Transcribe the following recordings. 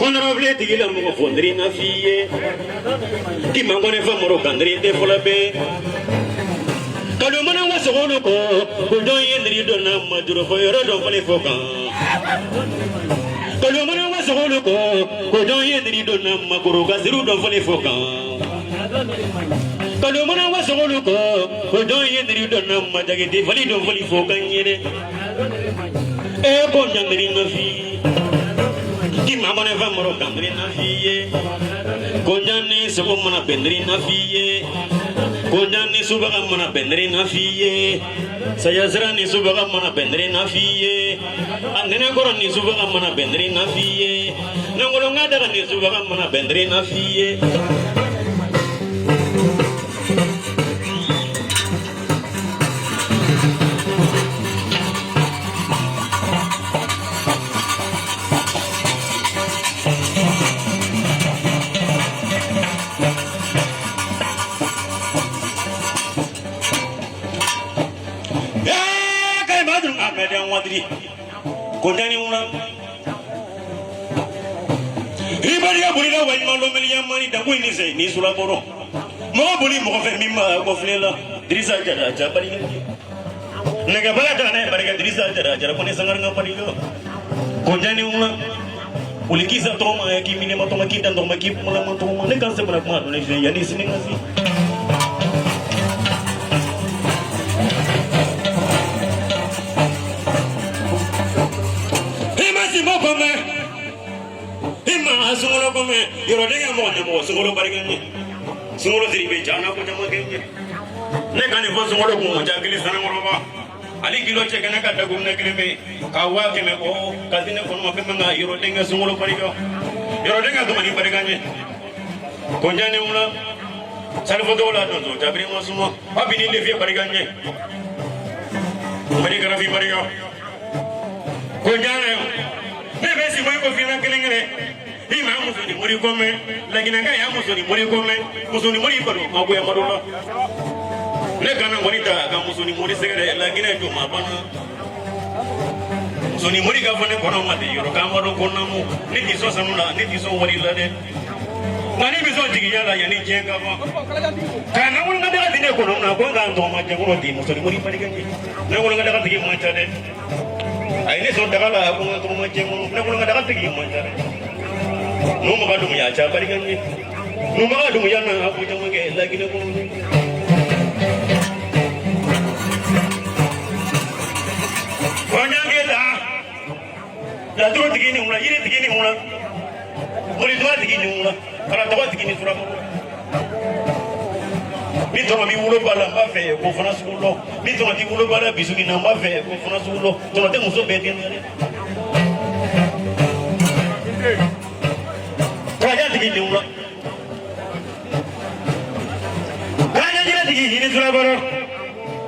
honorable tigila mo fondri na fiye ki mangone fa moro kandri te folabe kalumana wasogolo ko do yendri do na maduro fo yoro do fole foka kalumana wasogolo ko do yendri do na maguro gaziru do fole foka kalumana wasogolo ko do yendri do na majagi te fali do fole foka nyere e ko nyandri na fi ki mangone fa moro kandri na fiye konjani sobo mana bendri na fiye konjani subaga mana bendri na fiye saya zrani subaga mana bendri na fiye anene koroni subaga mana bendri na fiye nangolo ngada ni subaga mana bendri na fiye Kondani una ibari ya bulila wa malo melia mani da wini se ni sula boro mo buli mo fe mimma ko flela drisa jara jabari nega bala kana bari ga drisa jara ko ne sangar nga pari yo kondani una ulikiza toma ya kimine matoma kinda ndo makip mala matoma ne kan se bana ma ne fe ya ni sini ngasi sungolo kome yoro denga mo ne mo sungolo barigani sungolo diribe jana ko jama genye ne kani fo sungolo ko jagili sana ngoroba ali kilo che kana ka dagu ne kilime ka wa ke me ko kadine ko mo pemma nga yoro denga sungolo barigo yoro denga ko mani barigani ko jane una salfo dola do jabri mo sumo abini le vie barigani mari grafi barigo ko jane ne besi mo ko fina kelengere ima musoni muri kome lagina nga ya musoni muri kome musoni muri baro mago ya marola ne kana morita ga musoni muri segere lagina to mabana musoni muri ga fone kono mate yoro ka maro konamu ne diso sanula ne diso wari lade mani biso tigiya la yani jenga ba kana mun nga daga dine kono na ko ga ndo ma jengo di musoni muri pari ga ne ko nga daga tigi ma tade ai ne so daga la ko ma jengo ne ko nga daga tigi ma tade numu kadu ya cha bari ganni numu kadu ya na aku jama ke lagi ne ko wanya ke la duro tigini una yiri tigini una muri dua tigini una kala to tigini sura mo mi to mi wulo bala ba fe ko fana sulo mi to ti wulo bala bisu ni na ba fe ko fana sulo to te muso be den Kaya tigini una. Kaya jira tigini sura baro.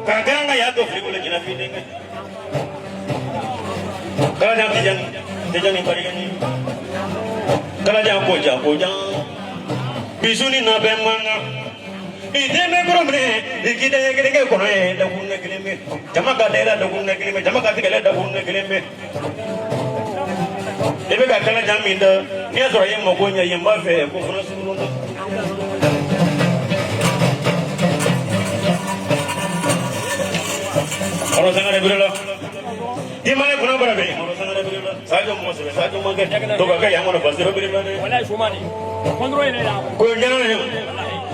Kaya nga ya to frigole jina fide. Kaya tejang bari gani. Kaya ko ja. Bisuni na be manga. Ide me gromre, ikide gege kono e da bunne kilime. Jama ka dela da bunne kilime, jama ka tigele da bunne kilime. Ebe ka kala jaminda ni azora yemo gonya yemba fe ko fona sulundo oro sangare birela di mane kuna barabe oro sangare birela sajo mo ke to ka ya ngono basiro birela wallahi fumani kondro ene ya ko nyana ne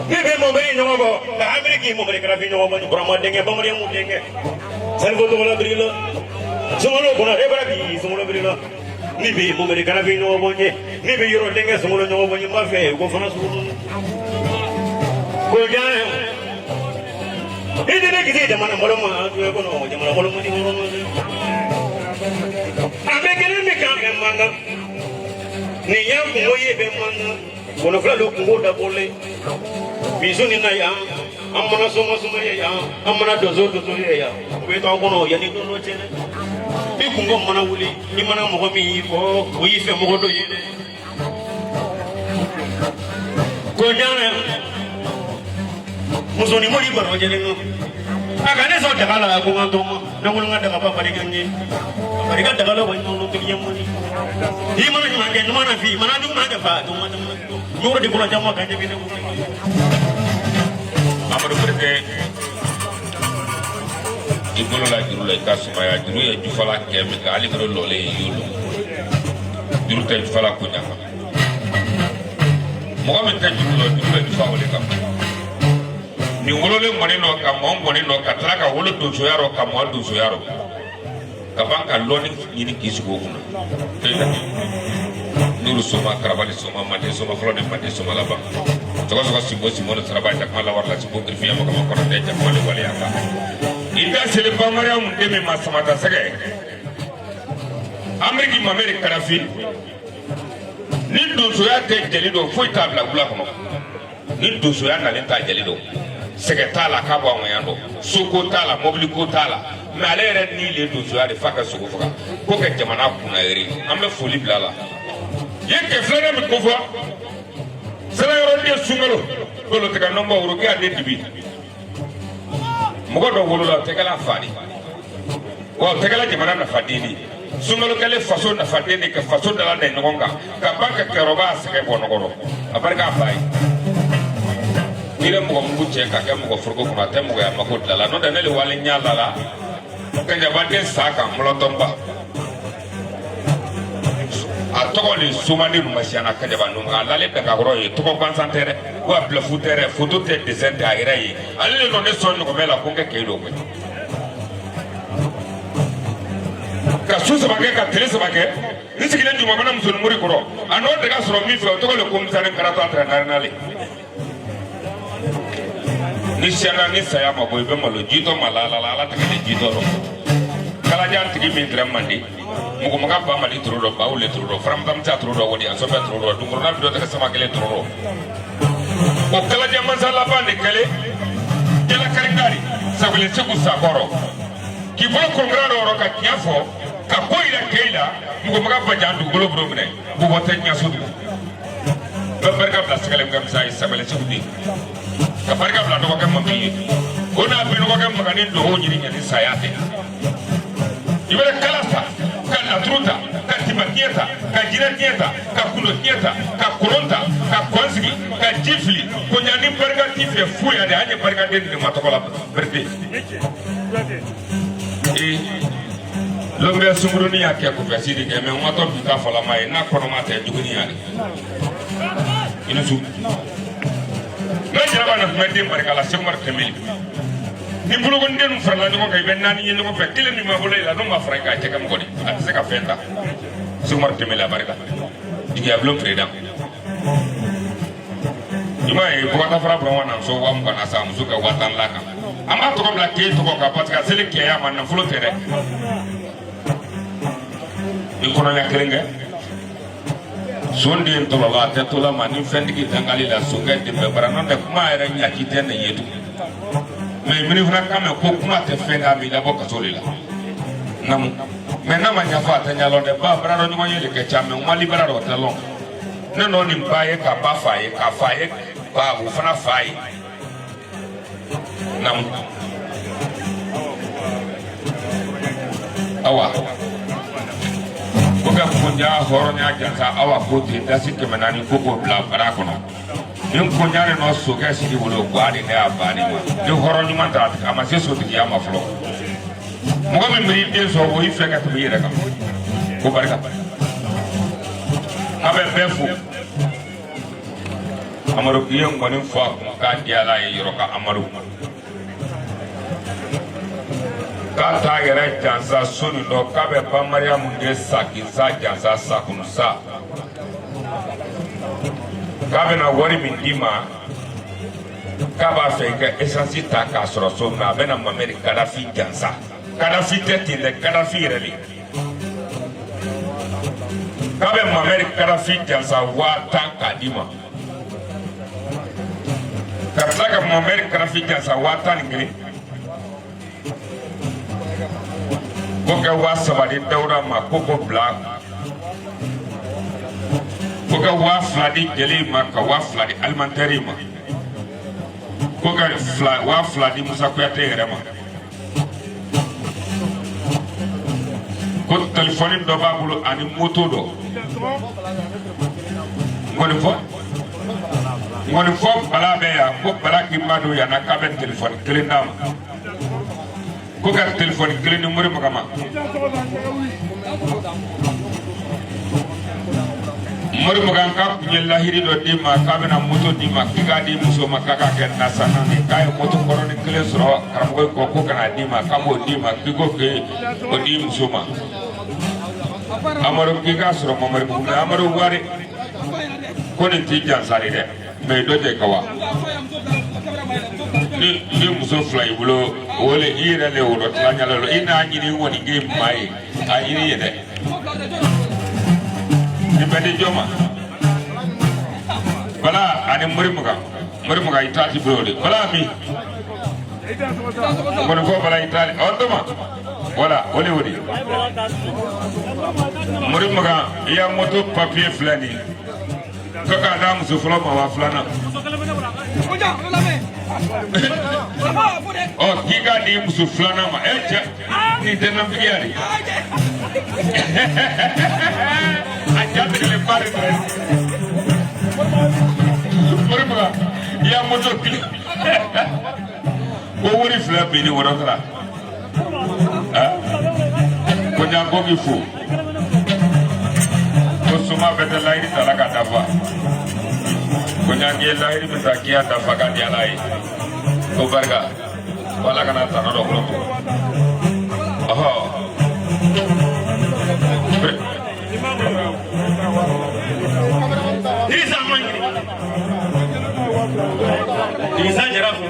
ni be mo beri nyogo go ka ameriki mo beri krafi nyogo mo brama denge bamari mu denge salvo to wala birela sumolo kuna re barabi sumolo birela ni be mo mere kana vino bonye ni be yoro denga sumulo nyo bonye ma fe ko fana sulu ko jana ide ne kiti de mana molo ma ko no de mana molo mo di molo abe kele me ka be manga ni ya ko ye be manga kono fla lo ko da bole biso ni na ya amana somo ya amana dozo ya we to ko no ya ni do no chele bi kungo mana wuli ni mana mo mi ko wi fe mo do yele ko jana musoni mori baro jele no agane so dagala ko ngato na ko nga daga pa pariganye pariga dagala ko no tigyan mo ni di man ni mangge no na fi man adu ma fa to man yo di ko jama ka jebe ko amadu prete igolo la juru la kasuma ya juru ya jufala kemi ka ali gro lole yulo juru te jufala ko nyaka mo ga men ka juru lo juru la jufa wole kam ni wolole moni no ka mo moni no ka tra ka wolo do so yaro ka mo do so yaro ka banka loni ni kisu ko kuna teta nuru soma karabali soma mate soma flone mate soma laba to ko simbo simono saraba ta kala warla simbo grifiya mo ko ko de ta wale wale aka ida sele bamara mun de me masamata sege ameriki mamere karafi ni do so ya te jelido foi tabla gula ko ni do so ya na le ta jelido sege tala ka bo ngayando soko tala mobili ko tala me ale re ni le do so ya de faka soko faka ko ke jamana kuna eri ambe foli blala yeke flere mi ko fo sala yoro de sungalo ko lo tega nomba wuro ke ade dibi mogo do wolo la tegala fani wa tegala jamana na fadini sungalo kale faso na fadini ke faso dala ne ngonga ka banka keroba seke bonogoro abarka fai ire mogo mbuche ka ke mogo furgo kuma te mogo ya mako dala no da ne le wale nyala la ka jabade saka molotomba a tɔgɔ le sumani masiana ka jaba nu ala le daga goro ye tɔgɔ bansantere wa bla futere photo te dessin te ayira ye ale le no ne son ko mela ko ke kelo ko ka su sabake ka tele sabake ni sigile juma bana musul muri goro ano daga soro mi fe tɔgɔ le ko msane karata tra narnale ni siana ni saya ma boy be malo jito malala ala ta ke jito ro kala jan tigi mi gramandi mugo maga ba mali turo ba ule turo fram tam cha turo wodi aso be turo du ngorna bido ta sama kele turo o kala jam masala ba ne kele kala karingari sabule ciku sakoro ki bolo ko ngrado ro ka tiafo ka koira keila mugo maga ba jandu golo bro mine bu wota nya sudu ba barka bla sakale ngam sai sabule ciku di ka barka bla do ko kam mi ona bi no ko kam magani do ho nyiri nyani sayate ibere kala sa ka truta ka timakieta ka jiratieta ka kulokieta ka koronta ka konsigi ka jifli ko nyani barga tifre fuya de anye barga de ni matokola berde lombe sumuruni yake ko fasidi ke me mato bi ka fala mai na kono mate duguni yale ina su na jaba na mede barga la semar temeli ni bulu gon den farla ko kay ben nani yendo ko fe kile ni ma bolay la no ma franka te kam godi at se ka fenda sumar temela barka digi ablo preda ima e ko ta fara bro wana so wa mo na sa mu suka watan la ka ama to ko la ke to ko ka pat ka sele ke ya man na fulo tere ni ko na kerenga sondi to la te to la man fendi ki tangali la so ga de be barano de kuma era nya ki ten yetu mais mini fana kame ko kuma te fenga mi la boka solila nam mais na ma nya fa ta nya lo de ba braro nyuma yele ke chame o mali braro ta lo ne no ni baye ka ba faye ka faye ba bu fana faye nam awa boka kunja horo nya jansa awa ko te dasi ke manani ko ko bla bara kono yin kunyare no so ga shi wolo gwadi ne abani ma de horo nyuma ta ama se so ti ya ma flo mo ga me mri de so wo ife ka to yere ka ko barka abe befu amaru yen ngoni fa ka dia la yoro ka amaru ka ta gere jansa sunu do ka be ba mariam de saki sa jansa sa kunu sa kabe na wari min dima kaba fe ka essence ta ka soro so na be na mameri Gaddafi jansa Gaddafi tete le Gaddafi reli kabe mameri Gaddafi jansa wa ta ka dima ka mameri Gaddafi jansa wa ta ngiri ko ka wa sabadi dawra ma ko ko black koka wa fladi jeli ma ka wa fladi alimentaire ma koka wa fladi musa ko yate yere ma ko téléphone do ba bulu ani moto do ngoni fo bala be ya ko bala ki madu ya na ka ben téléphone kele nam ko gar téléphone kele ni muri magama muri magan ka kunya lahiri do di ma ka bena moto di ma kiga di muso makaka ken nasana ni kay moto koroni kele sro karam ko kana di ma ka mo di ma kigo ke o di muso ma amaro kiga sro mamari mu amaro wari ko ni ti jansari de me do je kawa ni muso fly bulo wole ira le woro tlanya lo ina nyini woni game mai ayini yede ni bedi joma bala ani muri muga itati brode bala mi ngono ko bala itali ondoma wala woni woni muri muga ya moto papier flani kaka da muso flo ma wa flana oh kiga di muso flana ma echa ni tena mbiari aja bele pare muri muga ya moto kili ko wori fla be ni wora kala ko nyango gi fu ko suma bete lairi talaka dafa ko nyangi lairi beta kiya dafa ka dia lai ko barga wala kana tanado ko oh Isa jarafu